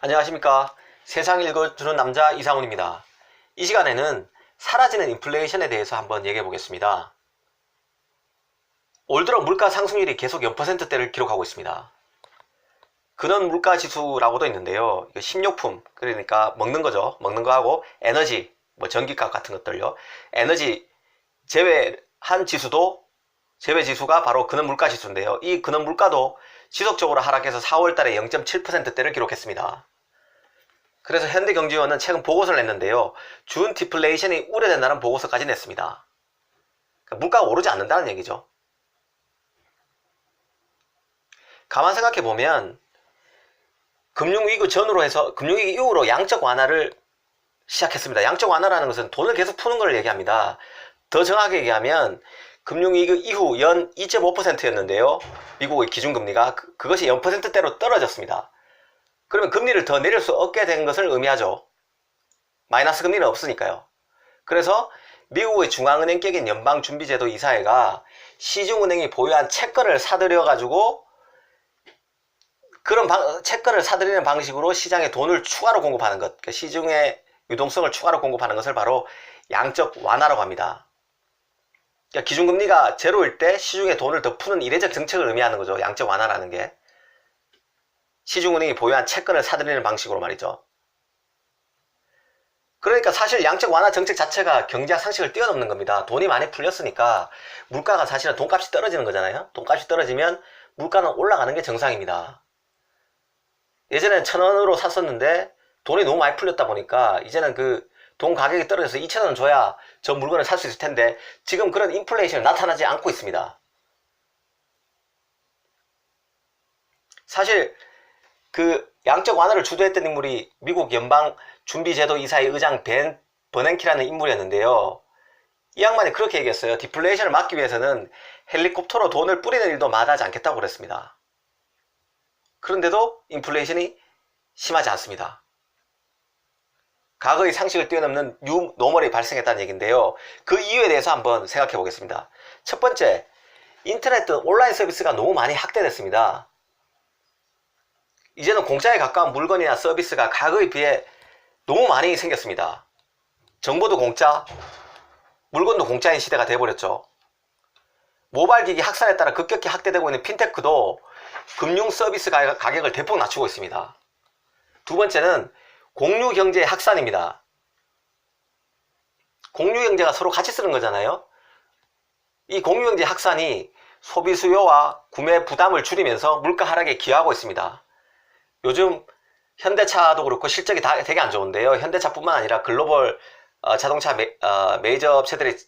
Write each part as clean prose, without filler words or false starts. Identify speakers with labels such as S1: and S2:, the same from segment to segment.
S1: 안녕하십니까. 세상 읽어주는 남자 이상훈입니다. 이 시간에는 사라지는 인플레이션에 대해서 한번 얘기해 보겠습니다. 올 들어 물가 상승률이 계속 0%대를 기록하고 있습니다. 근원 물가 지수라고도 있는데요. 이거 식료품, 그러니까 먹는 거죠. 먹는 거하고 에너지, 전기값 같은 것들요. 에너지 제외한 지수도, 제외 지수가 바로 근원 물가 지수인데요. 이 근원 물가도 지속적으로 하락해서 4월 달에 0.7%대를 기록했습니다. 그래서 현대경제원은 최근 보고서를 냈는데요. 준 디플레이션이 우려된다는 보고서까지 냈습니다. 그러니까 물가가 오르지 않는다는 얘기죠. 가만 생각해보면 금융위기 전후로 해서 금융위기 이후로 양적 완화를 시작했습니다. 양적 완화라는 것은 돈을 계속 푸는 걸 얘기합니다. 더 정확하게 얘기하면 금융위기 이후 연 2.5%였는데요. 미국의 기준금리가 그것이 0%대로 떨어졌습니다. 그러면 금리를 더 내릴 수 없게 된 것을 의미하죠. 마이너스 금리는 없으니까요. 그래서 미국의 중앙은행격인 연방준비제도 이사회가 시중은행이 보유한 채권을 사들여가지고 그런 채권을 사들이는 방식으로 시장에 돈을 추가로 공급하는 것, 그러니까 시중의 유동성을 추가로 공급하는 것을 바로 양적 완화라고 합니다. 그러니까 기준금리가 제로일 때 시중에 돈을 더 푸는 이례적 정책을 의미하는 거죠. 양적 완화라는 게. 시중은행이 보유한 채권을 사들이는 방식으로 말이죠. 그러니까 사실 양적 완화 정책 자체가 경제학 상식을 뛰어넘는 겁니다. 돈이 많이 풀렸으니까 물가가 사실은 돈값이 떨어지는 거잖아요. 돈값이 떨어지면 물가는 올라가는 게 정상입니다. 예전에는 1,000원으로 샀었는데 돈이 너무 많이 풀렸다 보니까 이제는 그 돈 가격이 떨어져서 2,000원 줘야 저 물건을 살 수 있을 텐데 지금 그런 인플레이션이 나타나지 않고 있습니다. 사실 그 양적 완화를 주도했던 인물이 미국 연방준비제도 이사회 의장 벤 버냉키라는 인물이었는데요. 이 양반이 그렇게 얘기했어요. 디플레이션을 막기 위해서는 헬리콥터로 돈을 뿌리는 일도 마다하지 않겠다고 그랬습니다. 그런데도 인플레이션이 심하지 않습니다. 과거의 상식을 뛰어넘는 뉴 노멀이 발생했다는 얘기인데요. 그 이유에 대해서 한번 생각해 보겠습니다. 첫 번째, 인터넷 등 온라인 서비스가 너무 많이 확대됐습니다. 이제는 공짜에 가까운 물건이나 서비스가 과거에 비해 너무 많이 생겼습니다. 정보도 공짜, 물건도 공짜인 시대가 돼버렸죠. 모바일기기 확산에 따라 급격히 확대되고 있는 핀테크도 금융 서비스 가격을 대폭 낮추고 있습니다. 두 번째는 공유경제의 확산입니다. 공유경제가 서로 같이 쓰는 거잖아요. 이 공유경제 확산이 소비 수요와 구매 부담을 줄이면서 물가 하락에 기여하고 있습니다. 요즘 현대차도 그렇고 실적이 되게 안 좋은데요. 현대차뿐만 아니라 글로벌 자동차 메이저 업체들이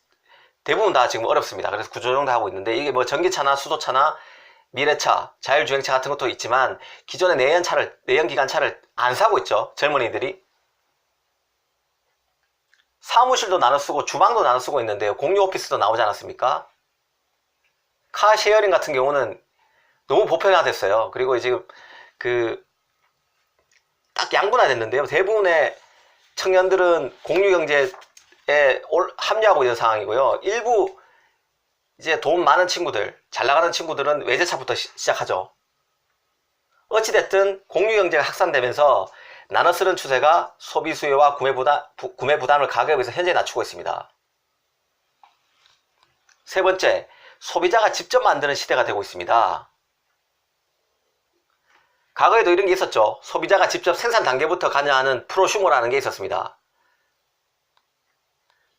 S1: 대부분 다 지금 어렵습니다. 그래서 구조조정도 하고 있는데 이게 전기차나 수소차나 미래차, 자율주행차 같은 것도 있지만 기존의 내연기관차를 안 사고 있죠. 젊은이들이. 사무실도 나눠 쓰고 주방도 나눠 쓰고 있는데요. 공유 오피스도 나오지 않았습니까? 카 쉐어링 같은 경우는 너무 보편화됐어요. 그리고 지금 딱 양분화됐는데요. 대부분의 청년들은 공유경제에 합류하고 있는 상황이고요. 일부 이제 돈 많은 친구들, 잘 나가는 친구들은 외제차부터 시작하죠. 어찌됐든 공유경제가 확산되면서 나눠 쓰는 추세가 소비 수요와 구매 부담을 가격에서 현재 낮추고 있습니다. 세 번째, 소비자가 직접 만드는 시대가 되고 있습니다. 과거에도 이런 게 있었죠. 소비자가 직접 생산 단계부터 관여하는 프로슈머라는 게 있었습니다.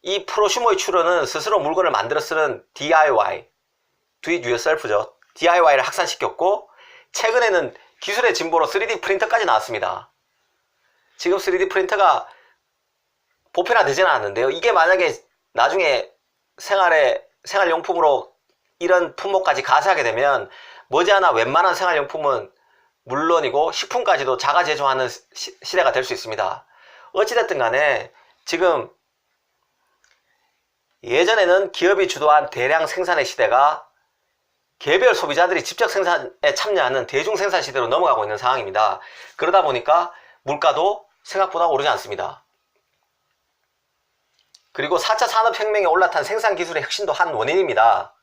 S1: 이 프로슈머의 추론은 스스로 물건을 만들어 쓰는 DIY, Do It Yourself죠. DIY를 확산시켰고 최근에는 기술의 진보로 3D 프린터까지 나왔습니다. 지금 3D 프린터가 보편화되지는 않는데요. 이게 만약에 나중에 생활용품으로 이런 품목까지 가세하게 되면 머지않아 웬만한 생활용품은 물론이고 식품까지도 자가 제조하는 시대가 될 수 있습니다. 어찌됐든 간에 지금 예전에는 기업이 주도한 대량 생산의 시대가 개별 소비자들이 직접 생산에 참여하는 대중생산 시대로 넘어가고 있는 상황입니다. 그러다 보니까 물가도 생각보다 오르지 않습니다. 그리고 4차 산업혁명에 올라탄 생산기술의 혁신도 한 원인입니다.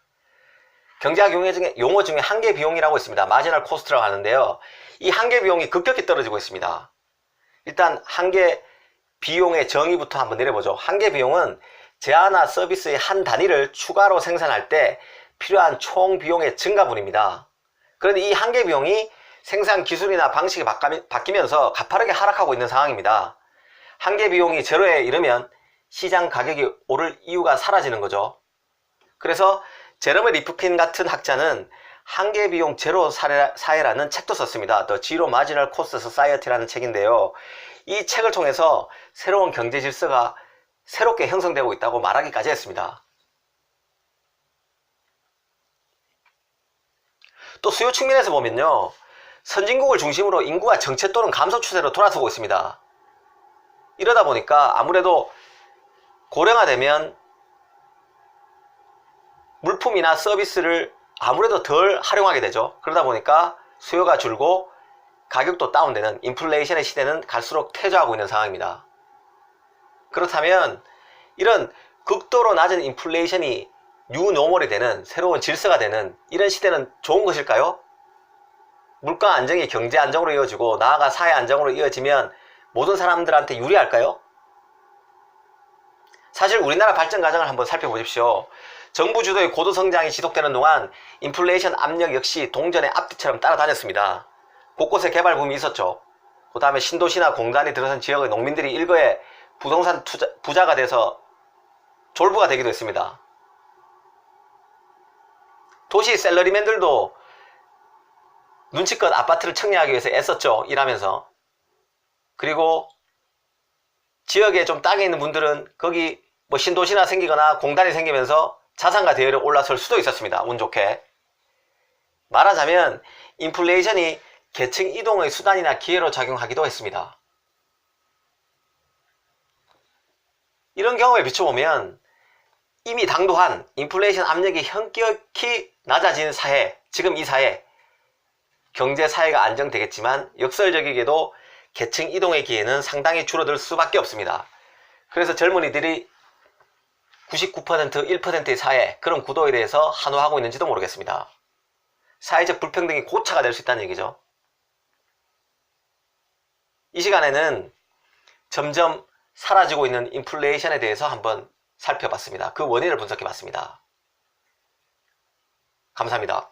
S1: 경제학 용어 중에 한계 비용이라고 있습니다. 마지널 코스트라고 하는데요. 이 한계 비용이 급격히 떨어지고 있습니다. 일단 한계 비용의 정의부터 한번 내려보죠. 한계 비용은 제아나 서비스의 한 단위를 추가로 생산할 때 필요한 총 비용의 증가분입니다. 그런데 이 한계 비용이 생산 기술이나 방식이 바뀌면서 가파르게 하락하고 있는 상황입니다. 한계 비용이 제로에 이르면 시장 가격이 오를 이유가 사라지는 거죠. 그래서 제러미 리프킨 같은 학자는 한계 비용 제로 사회라는 책도 썼습니다. The Zero Marginal Cost Society라는 책인데요. 이 책을 통해서 새로운 경제 질서가 새롭게 형성되고 있다고 말하기까지 했습니다. 또 수요 측면에서 보면요, 선진국을 중심으로 인구가 정체 또는 감소 추세로 돌아서고 있습니다. 이러다 보니까 아무래도 고령화되면 물품이나 서비스를 아무래도 덜 활용하게 되죠. 그러다 보니까 수요가 줄고 가격도 다운되는 인플레이션의 시대는 갈수록 퇴조하고 있는 상황입니다. 그렇다면 이런 극도로 낮은 인플레이션이 뉴노멀이 되는, 새로운 질서가 되는 이런 시대는 좋은 것일까요? 물가 안정이 경제 안정으로 이어지고 나아가 사회 안정으로 이어지면 모든 사람들한테 유리할까요? 사실 우리나라 발전 과정을 한번 살펴보십시오. 정부 주도의 고도 성장이 지속되는 동안 인플레이션 압력 역시 동전의 앞뒤처럼 따라다녔습니다. 곳곳에 개발 붐이 있었죠. 그 다음에 신도시나 공단이 들어선 지역의 농민들이 일거에 부동산 부자가 돼서 졸부가 되기도 했습니다. 도시 셀러리맨들도 눈치껏 아파트를 청약하기 위해서 애썼죠. 일하면서. 그리고 지역에 좀 땅에 있는 분들은 거기 뭐 신도시나 생기거나 공단이 생기면서 자산가 대열에 올라설 수도 있었습니다. 운 좋게. 말하자면 인플레이션이 계층 이동의 수단이나 기회로 작용하기도 했습니다. 이런 경험에 비춰보면 이미 당도한 인플레이션 압력이 현격히 낮아진 사회, 지금 이 사회, 경제 사회가 안정되겠지만 역설적이게도 계층 이동의 기회는 상당히 줄어들 수밖에 없습니다. 그래서 젊은이들이 99%, 1%의 사회, 그런 구도에 대해서 한호하고 있는지도 모르겠습니다. 사회적 불평등이 고차가 될 수 있다는 얘기죠. 이 시간에는 점점 사라지고 있는 인플레이션에 대해서 한번 살펴봤습니다. 그 원인을 분석해 봤습니다. 감사합니다.